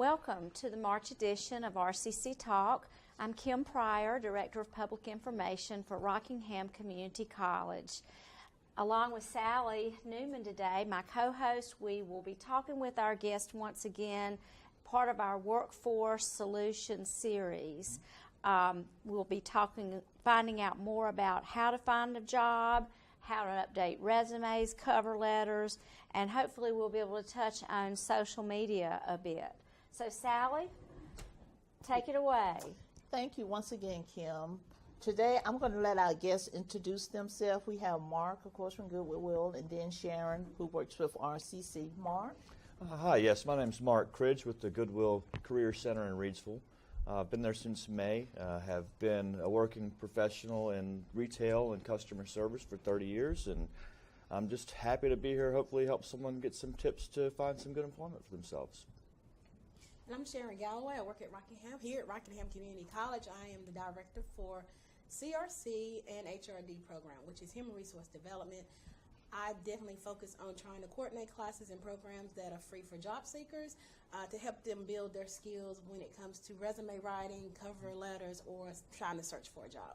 Welcome to the March edition of RCC Talk. I'm Kim Pryor, Director of Public Information for Rockingham Community College. Along with Sally Newman today, my co-host, we will be talking with our guest once again, part of our Workforce Solutions series. We'll be finding out more about how to find a job, how to update resumes, cover letters, and hopefully we'll be able to touch on social media a bit. So Sally, take it away. Thank you once again, Kim. Today I'm going to let our guests introduce themselves. We have Mark, of course, from Goodwill, and then Sharon, who works with RCC. Mark? Hi, yes, my name's Mark Cridge with the Goodwill Career Center in Reedsville. I've been there since May, have been a working professional in retail and customer service for 30 years, and I'm just happy to be here, hopefully help someone get some tips to find some good employment for themselves. And I'm Sharon Galloway. I work at Rockingham. Here at Rockingham Community College, I am the director for CRC and HRD program, which is Human Resource Development. I definitely focus on trying to coordinate classes and programs that are free for job seekers to help them build their skills when it comes to resume writing, cover letters, or trying to search for a job.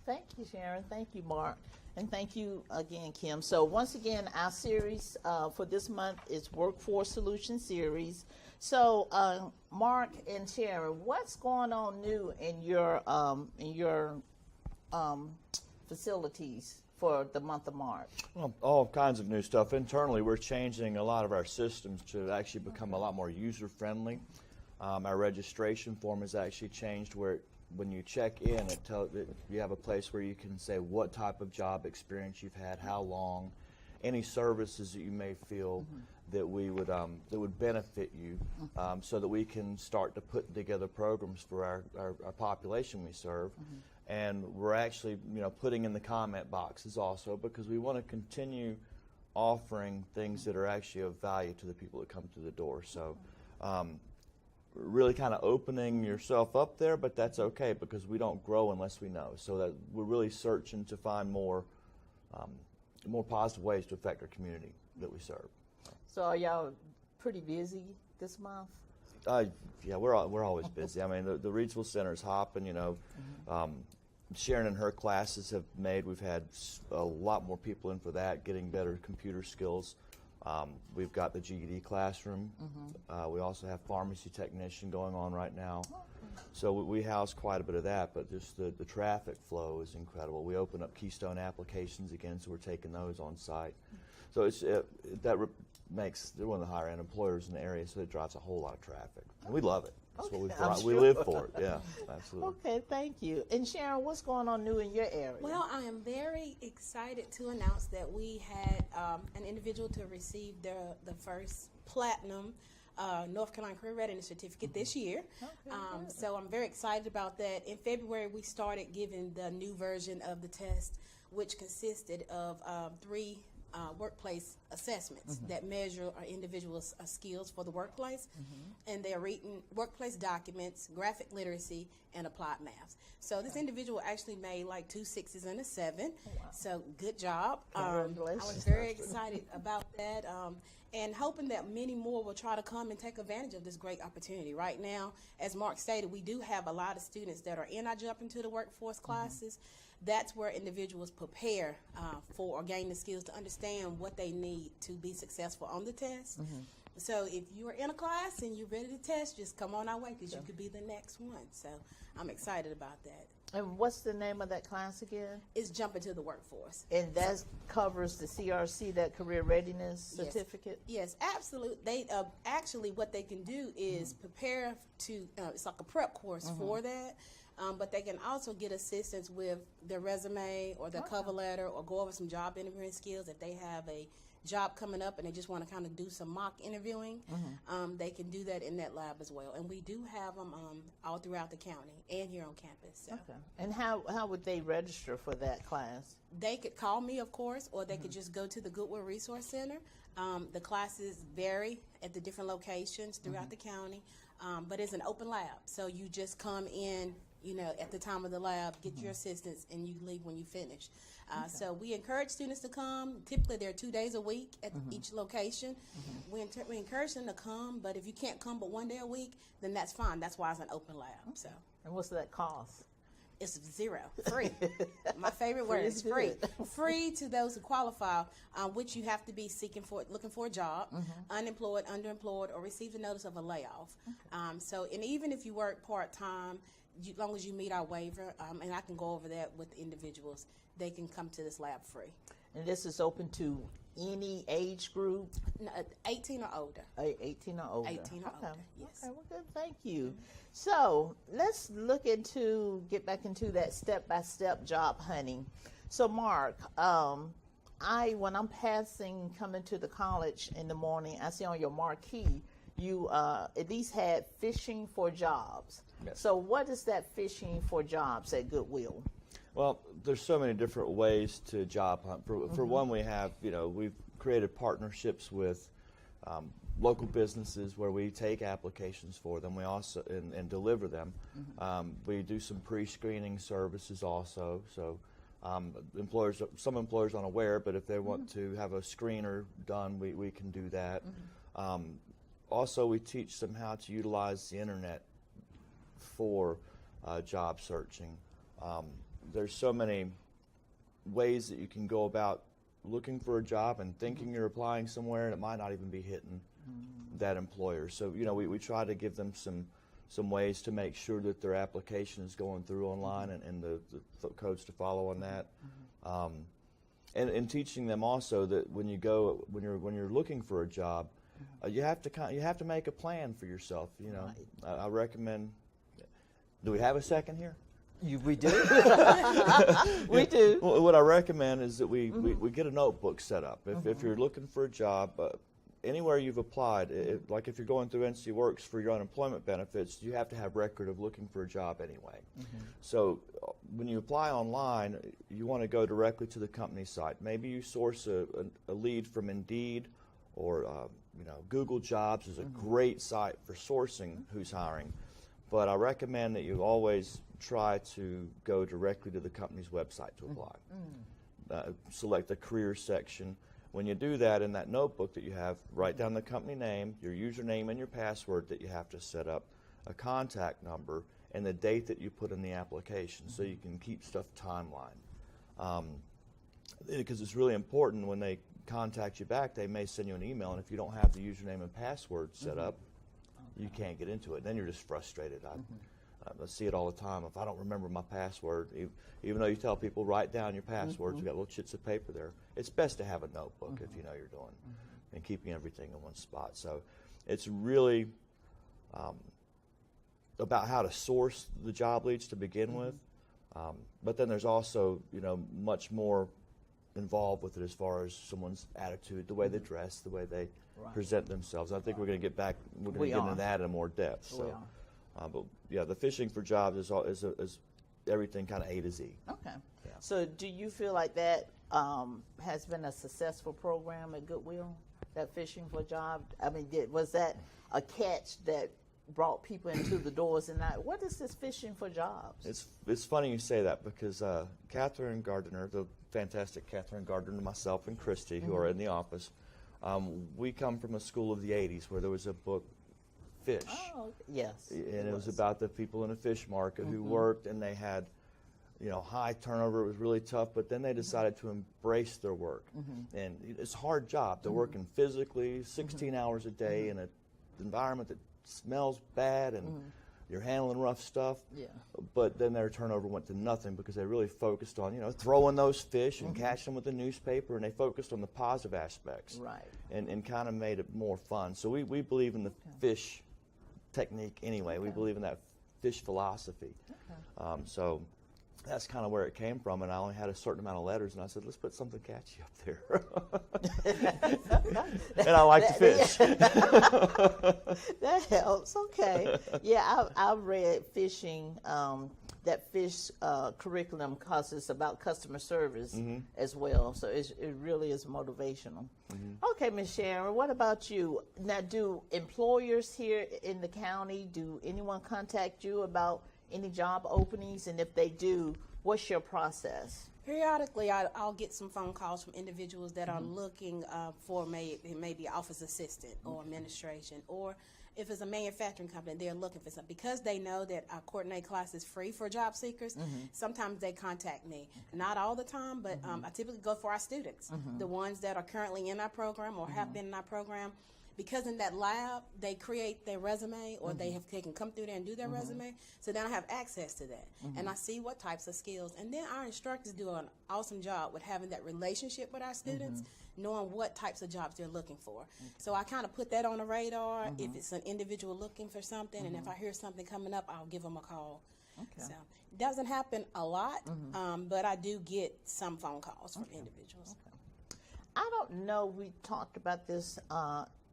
Thank you, Sharon. Thank you, Mark. And thank you again, Kim. So once again, our series for this month is Workforce Solutions Series. So Mark and Sharon, what's going on new in your facilities for the month of March? Well, all kinds of new stuff. Internally, we're changing a lot of our systems to actually become a lot more user-friendly. Our registration form has actually changed where when you check in, you have a place where you can say what type of job experience you've had, how long, any services that you may feel that would benefit you, so that we can start to put together programs for our population we serve. And we're actually, putting in the comment boxes also because we want to continue offering things that are actually of value to the people that come through the door. So really kind of opening yourself up there, but that's okay because we don't grow unless we know. So that we're really searching to find more positive ways to affect our community that we serve. So are y'all pretty busy this month? Yeah, we're always busy. I mean, the Reedsville Center is hopping. Sharon and her classes have made. We've had a lot more people in for that, getting better computer skills. We've got the GED classroom. We also have pharmacy technician going on right now. So we house quite a bit of that, but just the traffic flow is incredible. We open up Keystone applications again, so we're taking those on site. So they're one of the higher end employers in the area, so it drives a whole lot of traffic. And we love it. That's what we live for it. Yeah, absolutely. Okay, thank you. And Sharon, what's going on new in your area? Well, I am very excited to announce that we had an individual to receive the first platinum North Carolina Career Readiness certificate this year. Okay, so I'm very excited about that. In February, we started giving the new version of the test, which consisted of 3 workplace assessments that measure our individuals' skills for the workplace, and they're reading workplace documents, graphic literacy, and applied math. So this individual actually made like 2 6s and a 7. Oh, wow. So good job. Congratulations. I was very excited about that, and hoping that many more will try to come and take advantage of this great opportunity. Right now, as Mark stated, we do have a lot of students that are in our Jump into the Workforce classes. That's where individuals prepare for or gain the skills to understand what they need to be successful on the test. So if you are in a class and you're ready to test, just come on our way because you could be the next one. So I'm excited about that. And what's the name of that class again? It's Jump into the Workforce. And that covers the CRC, that Career Readiness certificate? Yes, absolutely. They actually what they can do is prepare to, it's like a prep course for that. But they can also get assistance with their resume or their cover letter or go over some job interviewing skills. If they have a job coming up and they just want to kind of do some mock interviewing, they can do that in that lab as well. And we do have them all throughout the county and here on campus. So. Okay. And how would they register for that class? They could call me, of course, or they could just go to the Goodwill Resource Center. The classes vary at the different locations throughout the county, but it's an open lab. So you just come in at the time of the lab, get your assistance, and you leave when you finish. So we encourage students to come. Typically, they're 2 days a week at each location. We encourage them to come, but if you can't come but 1 day a week, then that's fine. That's why it's an open lab. So And what's that cost? it's zero, free. My favorite word is free. Free to those who qualify, which you have to be looking for a job, unemployed, underemployed, or receive a notice of a layoff. And even if you work part-time, as long as you meet our waiver, and I can go over that with individuals, they can come to this lab free. And this is open to any age group? No, 18 or older. 18 or older. 18 or older, yes. Okay, well, good. Thank you. So let's get back into that step-by-step job hunting. So, Mark, when I'm coming to the college in the morning, I see on your marquee, you at least had fishing for jobs. Yes. So what is that fishing for jobs at Goodwill? Well, there's so many different ways to job hunt. For one, we've created partnerships with local businesses where we take applications for them. We also and deliver them. We do some pre-screening services also. So some employers aren't aware, but if they want to have a screener done, we can do that. Also, we teach them how to utilize the internet for job searching. There's so many ways that you can go about looking for a job and thinking you're applying somewhere, and it might not even be hitting that employer. So, we try to give them some ways to make sure that their application is going through online and the codes to follow on that. And teaching them also that when you're looking for a job, you have to make a plan for yourself. I recommend. Do we have a second here? We do. We do. Well, what I recommend is that we get a notebook set up. If you're looking for a job, anywhere you've applied, like if you're going through NC Works for your unemployment benefits, you have to have record of looking for a job anyway. So when you apply online, you want to go directly to the company site. Maybe you source a lead from Indeed or Google Jobs is a great site for sourcing who's hiring. But I recommend that you always try to go directly to the company's website to apply. Select the career section. When you do that, in that notebook that you have, write down the company name, your username and your password that you have to set up, a contact number, and the date that you put in the application so you can keep stuff timeline. Because it's really important when they contact you back, they may send you an email, and if you don't have the username and password set up, you can't get into it. Then you're just frustrated. I see it all the time. If I don't remember my password, even though you tell people write down your passwords, you got little chits of paper there. It's best to have a notebook if you know you're doing and keeping everything in one spot. So it's really about how to source the job leads to begin with. But then there's also much more involved with it as far as someone's attitude, the way they dress, the way they present themselves. I think we're going to get back. We're going to get into that in more depth. So, but yeah, the fishing for jobs is everything kind of A to Z. Okay. Yeah. So, do you feel like that has been a successful program at Goodwill? That fishing for jobs. I mean, was that a catch that brought people into the doors? And what is this fishing for jobs? It's funny you say that because Catherine Gardner, the fantastic Catherine Gardner, myself and Christy, who are in the office, we come from a school of the 80s where there was a book, Fish. Oh, yes. And it was about the people in a fish market who worked, and they had, high turnover. It was really tough, but then they decided to embrace their work. And it's a hard job. They're working physically 16 hours a day in an environment that smells bad, and you're handling rough stuff. Yeah. But then their turnover went to nothing because they really focused on, throwing those fish and catching them with the newspaper, and they focused on the positive aspects. Right. And kind of made it more fun. So we believe in the fish technique anyway. We believe in that fish philosophy. So that's kind of where it came from, and I only had a certain amount of letters, and I said, let's put something catchy up there. And I like to fish. That helps. Okay. Yeah, I've read fishing, that fish curriculum, because it's about customer service as well. So it really is motivational. Okay, Ms. Sharon, what about you? Now, do employers here in the county, do anyone contact you about any job openings? And if they do, what's your process? Periodically, I'll get some phone calls from individuals that are looking for maybe office assistant or administration, or if it's a manufacturing company, they're looking for something. Because they know that our coordinate class is free for job seekers, sometimes they contact me. Not all the time, but I typically go for our students, the ones that are currently in our program or have been in our program. Because in that lab, they create their resume, or they can come through there and do their resume, so then I have access to that. And I see what types of skills. And then our instructors do an awesome job with having that relationship with our students, knowing what types of jobs they're looking for. So I kind of put that on the radar if it's an individual looking for something, and if I hear something coming up, I'll give them a call. So it doesn't happen a lot, but I do get some phone calls from individuals. I don't know, we talked about this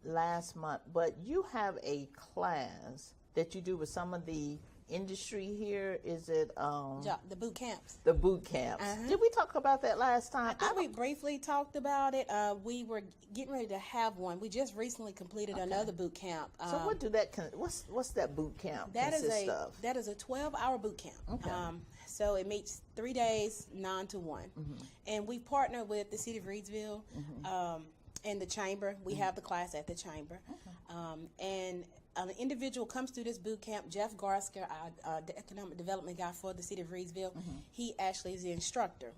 last month, but you have a class that you do with some of the industry here. Is it The boot camps? the boot camps? Did we talk about that last time? I think we briefly talked about it. We were getting ready to have one. We just recently completed another boot camp. So what do that what's that boot camp That consist of? That is a 12-hour boot camp. Okay. So it meets 3 days, 9 to 1. And we partner with the City of Reidsville and the Chamber. We have the class at the Chamber. And an individual comes through this boot camp. Jeff Garsker, our economic development guy for the City of Reidsville, he actually is the instructor.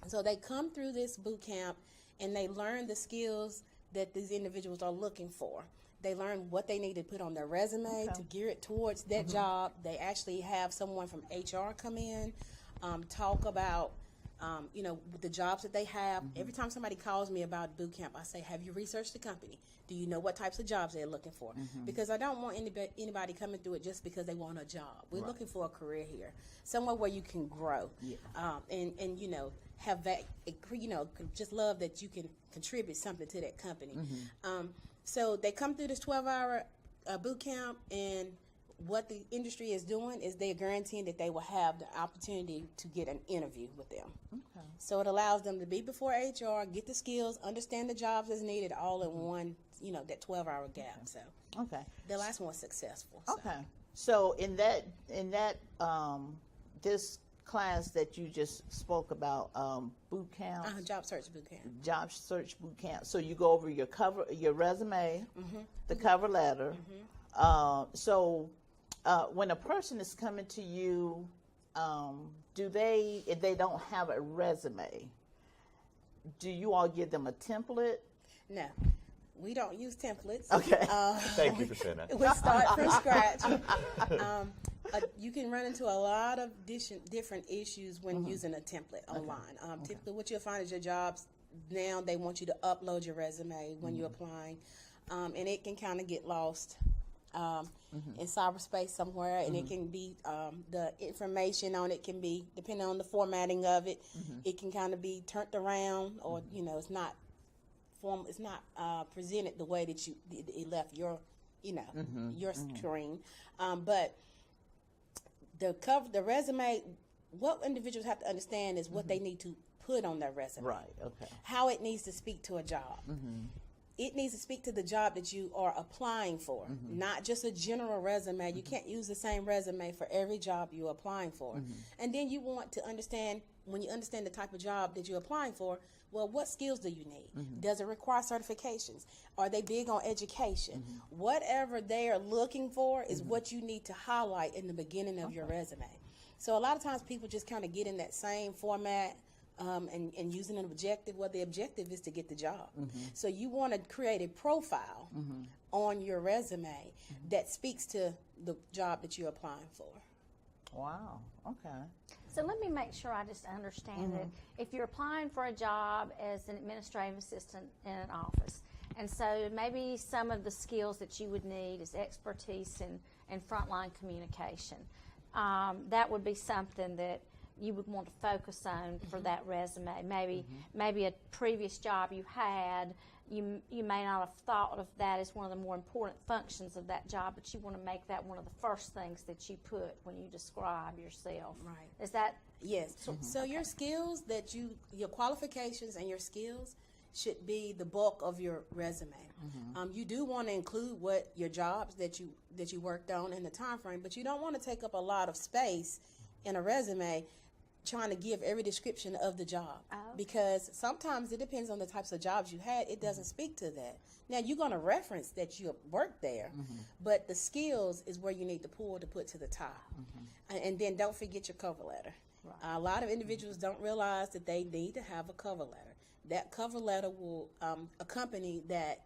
So they come through this boot camp and they learn the skills that these individuals are looking for. They learn what they need to put on their resume to gear it towards that job. They actually have someone from HR come in, talk about the jobs that they have. Every time somebody calls me about boot camp, I say, have you researched the company? Do you know what types of jobs they're looking for? Because I don't want anybody coming through it just because they want a job. We're looking for a career here, somewhere where you can grow, and have that, just love that you can contribute something to that company. So they come through this 12-hour boot camp, and what the industry is doing is they're guaranteeing that they will have the opportunity to get an interview with them. So it allows them to be before HR, get the skills, understand the jobs as needed, all in one, that 12-hour gap. So the last one was successful. So. So in that this class that you just spoke about, boot camp, Job search boot camp. Job search boot camp. So you go over your resume, the cover letter. So when a person is coming to you, if they don't have a resume, do you all give them a template? No, we don't use templates. Okay. Thank you for saying that. We start from scratch. You can run into a lot of different issues when using a template online. Typically, what you'll find is your jobs now, they want you to upload your resume when you're applying, and it can kind of get lost in cyberspace somewhere, and it can be the information on it can be, depending on the formatting of it, it can kind of be turned around, or it's not presented the way that it left your your screen. But the resume, what individuals have to understand is what they need to put on their resume. Right. Okay. How it needs to speak to a job. It needs to speak to the job that you are applying for, not just a general resume. You can't use the same resume for every job you're applying for. And then you want to understand, when you understand the type of job that you're applying for, well, what skills do you need? Does it require certifications? Are they big on education? Whatever they are looking for is what you need to highlight in the beginning of your resume. So a lot of times people just kind of get in that same format, and using an objective. Well, the objective is to get the job. So you want to create a profile on your resume that speaks to the job that you're applying for. Wow. Okay. So let me make sure I just understand that if you're applying for a job as an administrative assistant in an office, and so maybe some of the skills that you would need is expertise in frontline communication, that would be something that you would want to focus on for that resume. Maybe a previous job you had, you may not have thought of that as one of the more important functions of that job, but you want to make that one of the first things that you put when you describe yourself. Right. Is that? Yes. So your skills your qualifications and your skills should be the bulk of your resume. You do want to include what your jobs that you worked on in the time frame, but you don't want to take up a lot of space in a resume trying to give every description of the job, because sometimes it depends on the types of jobs you had. It doesn't speak to that. Now, you're going to reference that you worked there, but the skills is where you need to pull to put to the top. And then don't forget your cover letter. Right. A lot of individuals don't realize that they need to have a cover letter. That cover letter will accompany that,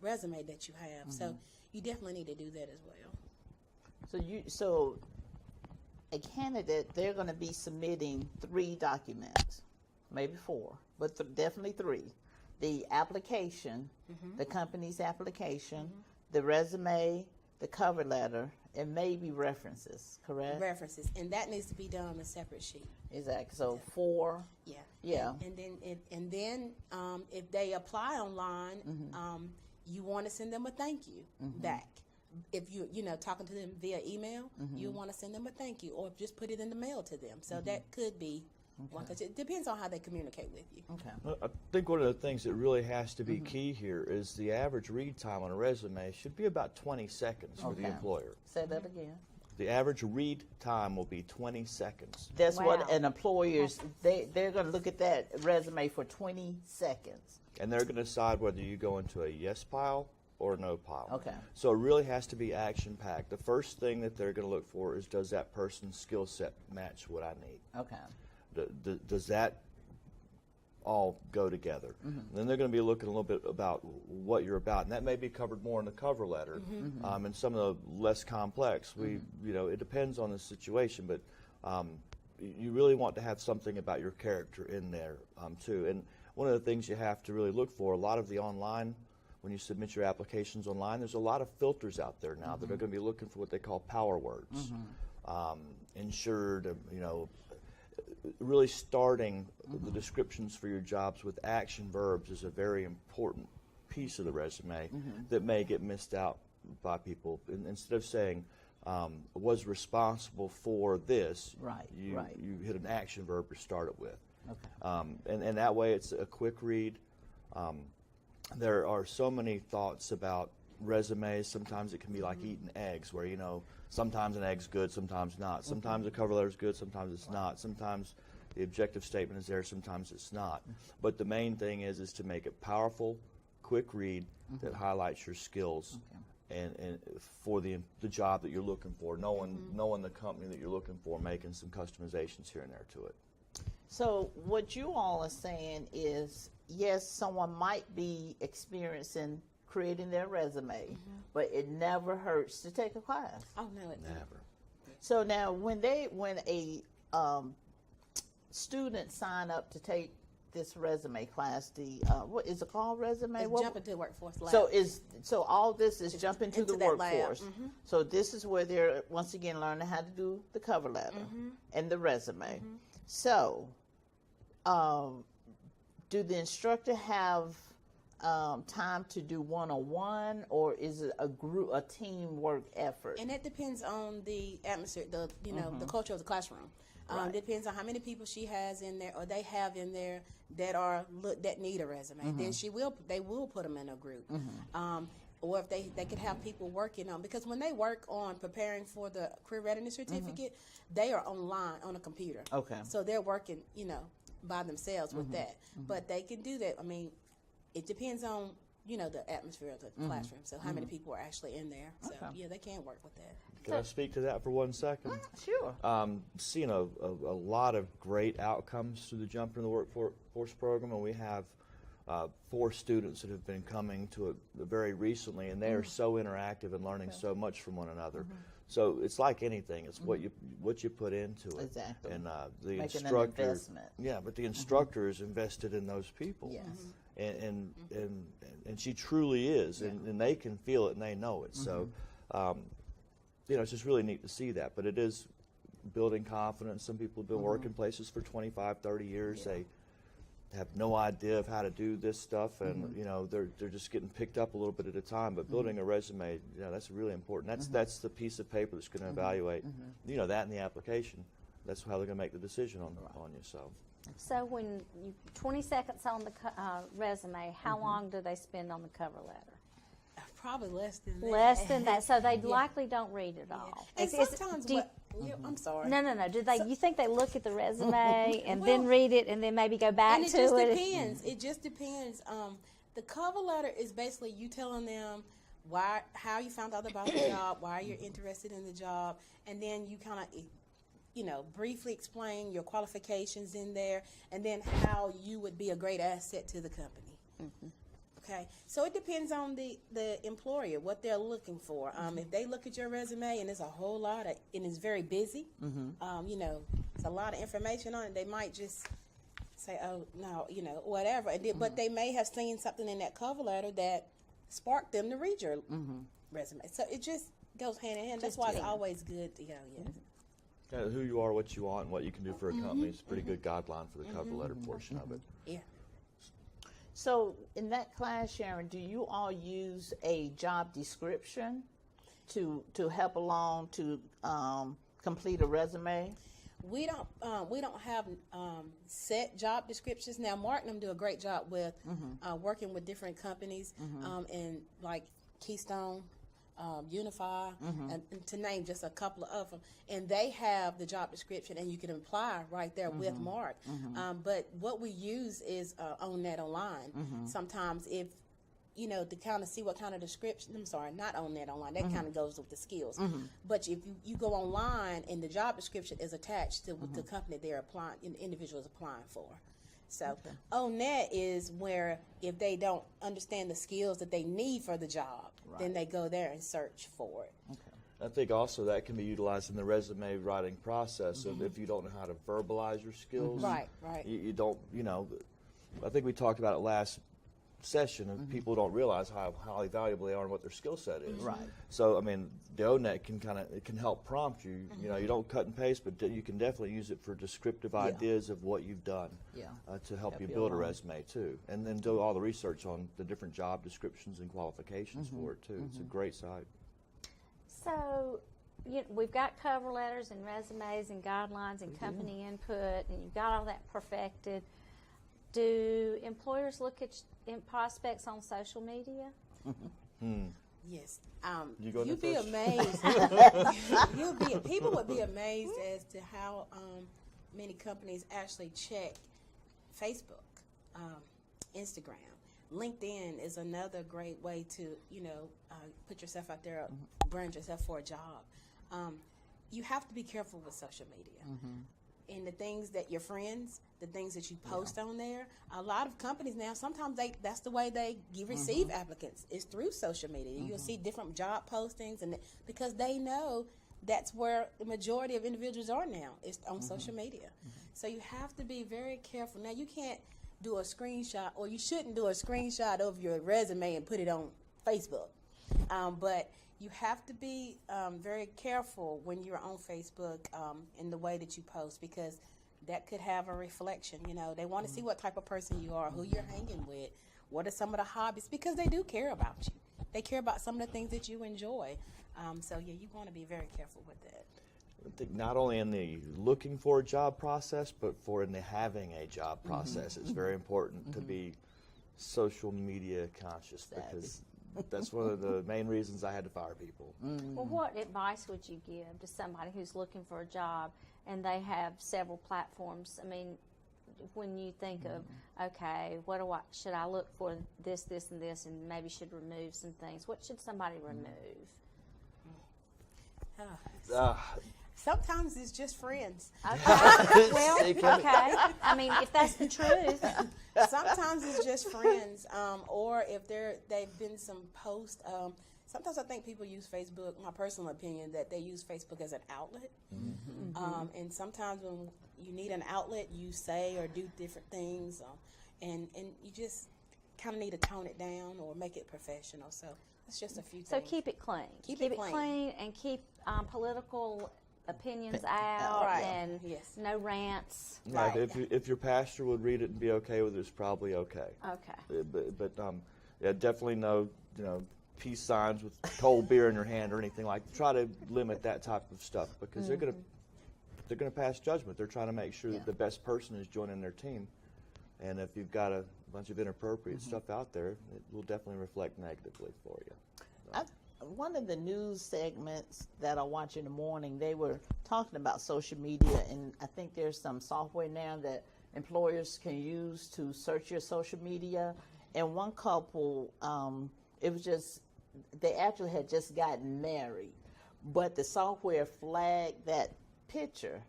resume that you have. So you definitely need to do that as well. So a candidate, they're going to be submitting 3 documents, maybe 4, but definitely 3. The application, the company's application, the resume, the cover letter, and maybe references, correct? References, and that needs to be done on a separate sheet. Exactly. So 4. Yeah. Yeah. And then if they apply online, you want to send them a thank you back. If you're talking to them via email, you want to send them a thank you, or just put it in the mail to them. So that could be one. It depends on how they communicate with you. Okay. I think one of the things that really has to be key here is the average read time on a resume should be about 20 seconds for the employer. Say that again. The average read time will be 20 seconds. That's what an employer's, they're going to look at that resume for 20 seconds. And they're going to decide whether you go into a yes pile or no pile. Okay. So it really has to be action-packed. The first thing that they're going to look for is, does that person's skill set match what I need? Okay. Does that all go together? Then they're going to be looking a little bit about what you're about, and that may be covered more in the cover letter. And some of the less complex, it depends on the situation, but you really want to have something about your character in there too. And one of the things you have to really look for, a lot of the online, when you submit your applications online, there's a lot of filters out there now that are going to be looking for what they call power words, insured, really starting the descriptions for your jobs with action verbs is a very important piece of the resume that may get missed out by people. And instead of saying, was responsible for this, you hit an action verb to start it with. Okay. And that way it's a quick read. There are so many thoughts about resumes. Sometimes it can be like eating eggs, where sometimes an egg's good, sometimes not. Sometimes a cover letter's good, sometimes it's not. Sometimes the objective statement is there, sometimes it's not. But the main thing is to make it powerful, quick read that highlights your skills and for the job that you're looking for, knowing the company that you're looking for, making some customizations here and there to it. So what you all are saying is, yes, someone might be experiencing creating their resume, but it never hurts to take a class. Oh, no, it Never. So now when a student sign up to take this resume class, what is it called, resume? It's Jump Into the Workforce Lab. So all this is jump into the that lab. workforce. So this is where they're once again learning how to do the cover letter and the resume. So do the instructor have time to do one-on-one, or is it a teamwork effort? And it depends on the atmosphere, the culture of the classroom. Depends on how many people she has in there, or they have in there that need a resume. Then they will put them in a group. Or if they could have people working on, because when they work on preparing for the career readiness certificate, they are online on a computer. Okay. So they're working, by themselves with that. But they can do that. I mean, it depends on, the atmosphere of the classroom. So how many people are actually in there. So, yeah, they can work with that. Can I speak to that for 1 second? Sure. Seeing a lot of great outcomes through the Jump in the Workforce program, and we have 4 students that have been coming to it very recently, and they are so interactive and learning so much from one another. So it's like anything; it's what you put into it. Exactly. And the Making instructor, an investment. yeah, but the instructor is invested in those people. Yes. And she truly is, and they can feel it and they know it. So, it's just really neat to see that. But it is building confidence. Some people have been working places for 25, 30 years. They have no idea of how to do this stuff, and they're just getting picked up a little bit at a time. But building a resume, that's really important. That's the piece of paper that's going to evaluate, that and the application. That's how they're going to make the decision on you. So. So when 20 seconds on the resume, how long do they spend on the cover letter? Probably less than that. Less than that, so they likely don't read it all. And sometimes, I'm sorry. No. Do they? You think they look at the resume and then read it and then maybe go back and it to just it? Depends. It just depends. The cover letter is basically you telling them how you found out about the job, why you're interested in the job, and then you kind of, briefly explain your qualifications in there, and then how you would be a great asset to the company. Mm-hmm. Okay, so it depends on the employer, what they're looking for. If they look at your resume and it's a whole lot and it's very busy, it's a lot of information on it, they might just say, oh, no, whatever. But they may have seen something in that cover letter that sparked them to read your resume. So it just goes hand in hand. That's why it's always good to go, Kind of who you are, what you want, and what you can do for a company is a pretty good guideline for the cover letter portion of it. Yeah. So in that class, Sharon, do you all use a job description to help along to complete a resume? We don't have set job descriptions. Now, Mark and them do a great job with working with different companies and like Keystone, Unify, and to name just a couple of them. And they have the job description, and you can apply right there with Mark. But what we use is on Net Online. Sometimes if, to kind of see what kind of description, I'm sorry, not on Net Online, that kind of goes with the skills. But if you go online and the job description is attached to the company they're applying, the individual is applying for. So on Net is where if they don't understand the skills that they need for the job, then they go there and search for it. I think also that can be utilized in the resume writing process. So if you don't know how to verbalize your skills, Right. You don't, I think we talked about it last session, and people don't realize how highly valuable they are and what their skill set is. Right. So, the ONET can help prompt you. You don't cut and paste, but you can definitely use it for descriptive ideas of what you've done to help you build a resume too. And then do all the research on the different job descriptions and qualifications for it too. It's a great site. So we've got cover letters and resumes and guidelines and company input, and you've got all that perfected. Do employers look at prospects on social media? Yes. You'd be amazed. People would be amazed as to how many companies actually check Facebook, Instagram. LinkedIn is another great way to, put yourself out there, brand yourself for a job. You have to be careful with social media. And the things that your friends, the things that you post on there, a lot of companies now, sometimes that's the way they receive applicants, is through social media. You'll see different job postings, and because they know that's where the majority of individuals are now, is on social media. So you have to be very careful. Now, you can't do a screenshot, or you shouldn't do a screenshot of your resume and put it on Facebook. But you have to be very careful when you're on Facebook in the way that you post, because that could have a reflection. They want to see what type of person you are, who you're hanging with, what are some of the hobbies, because they do care about you. They care about some of the things that you enjoy. So, you want to be very careful with that. I think not only in the looking for a job process, but in the having a job process. It's very important to be social media conscious, because that's one of the main reasons I had to fire people. Well, what advice would you give to somebody who's looking for a job and they have several platforms? I mean, when you think of, okay, should I look for this, and this, and maybe should remove some things? What should somebody remove? Sometimes it's just friends. Okay. Well, okay. I mean, if that's the truth. Sometimes it's just friends, or if they've been some posts. Sometimes I think people use Facebook, my personal opinion, that they use Facebook as an outlet. And sometimes when you need an outlet, you say or do different things, and you just kind of need to tone it down or make it professional. So it's just a few things. So keep it clean. Keep it clean, and keep political opinions out, and no rants. Right. If your pastor would read it and be okay with it, it's probably okay. Okay. But definitely no, peace signs with cold beer in your hand or anything like that. Try to limit that type of stuff, because they're going to they're going to pass judgment. They're trying to make sure Yeah. that the best person is joining their team. And if you've got a bunch of inappropriate stuff out there, it will definitely reflect negatively for you. One of the news segments that I watch in the morning, they were talking about social media, and I think there's some software now that employers can use to search your social media. And one couple, it was just, they actually had just gotten married, but the software flagged that picture.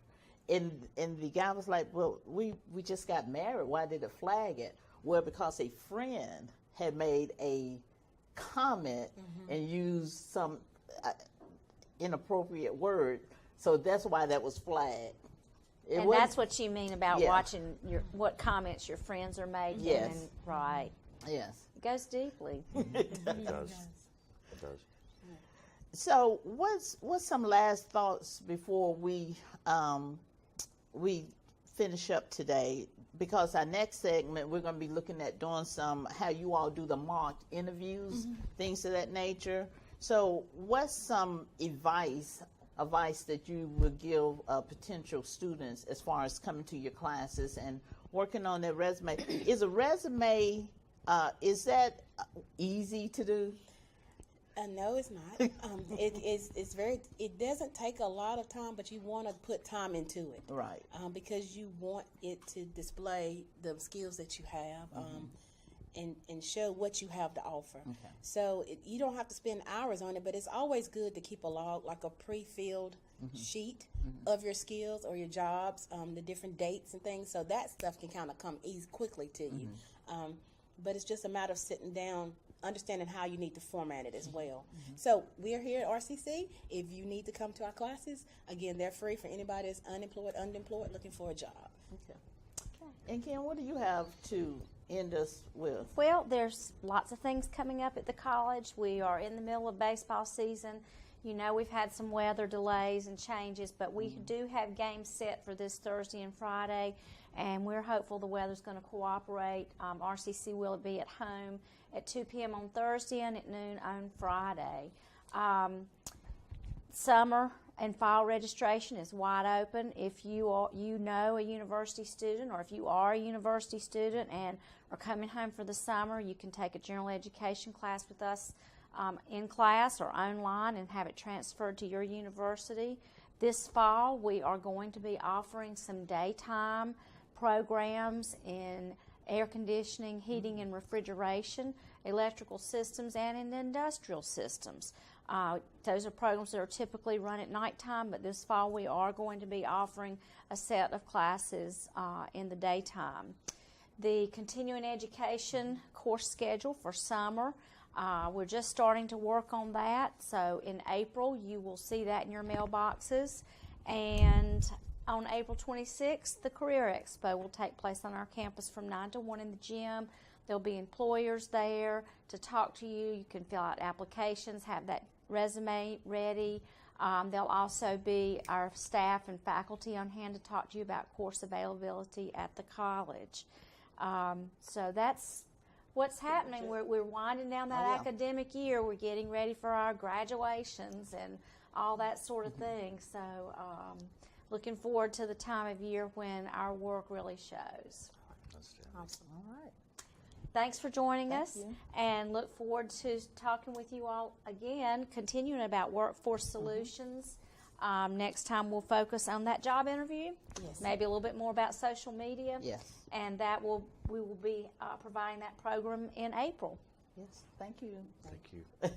And the guy was like, well, we just got married. Why did it flag it? Well, because a friend had made a comment and used some inappropriate word. So that's why that was flagged. And that's what you mean about Yeah. watching what comments your friends are making. Yes. And, right. Yes. It goes deeply. It does. It does. So what's some last thoughts before we finish up today? Because our next segment, we're going to be looking at doing some, how you all do the mock interviews, things of that nature. So what's some advice that you would give potential students as far as coming to your classes and working on their resume? Is a resume, is that easy to do? No, it's not. It's very. It doesn't take a lot of time, but you want to put time into it, Right. because you want it to display the skills that you have, and show what you have to offer. Okay. So you don't have to spend hours on it, but it's always good to keep a log, like a pre-filled sheet of your skills or your jobs, the different dates and things. So that stuff can kind of come quickly to you. But it's just a matter of sitting down, understanding how you need to format it as well. So we're here at RCC. If you need to come to our classes, again, they're free for anybody that's unemployed, looking for a job. Okay. And Kim, what do you have to end us with? Well, there's lots of things coming up at the college. We are in the middle of baseball season. You know, we've had some weather delays and changes, but we do have games set for this Thursday and Friday, and we're hopeful the weather's going to cooperate. RCC will be at home at 2 p.m. on Thursday and at noon on Friday. Summer and fall registration is wide open. If you know a university student, or if you are a university student and are coming home for the summer, you can take a general education class with us in class or online and have it transferred to your university. This fall, we are going to be offering some daytime programs in air conditioning, heating and refrigeration, electrical systems, and in industrial systems. Those are programs that are typically run at nighttime, but this fall we are going to be offering a set of classes in the daytime. The continuing education course schedule for summer, we're just starting to work on that. So in April, you will see that in your mailboxes. And on April 26th, the Career Expo will take place on our campus from 9 to 1 in the gym. There'll be employers there to talk to you. You can fill out applications, have that resume ready. There'll also be our staff and faculty on hand to talk to you about course availability at the college. So that's what's happening. We're winding down that academic year. We're getting ready for our graduations and all that sort of thing. So looking forward to the time of year when our work really shows. Awesome. All right. Thanks for joining Thank us, you. and look forward to talking with you all again, continuing about workforce solutions. Next time we'll focus on that job interview, Yes. maybe a little bit more about social media, Yes. and we will be providing that program in April. Yes. Thank you. Thank you.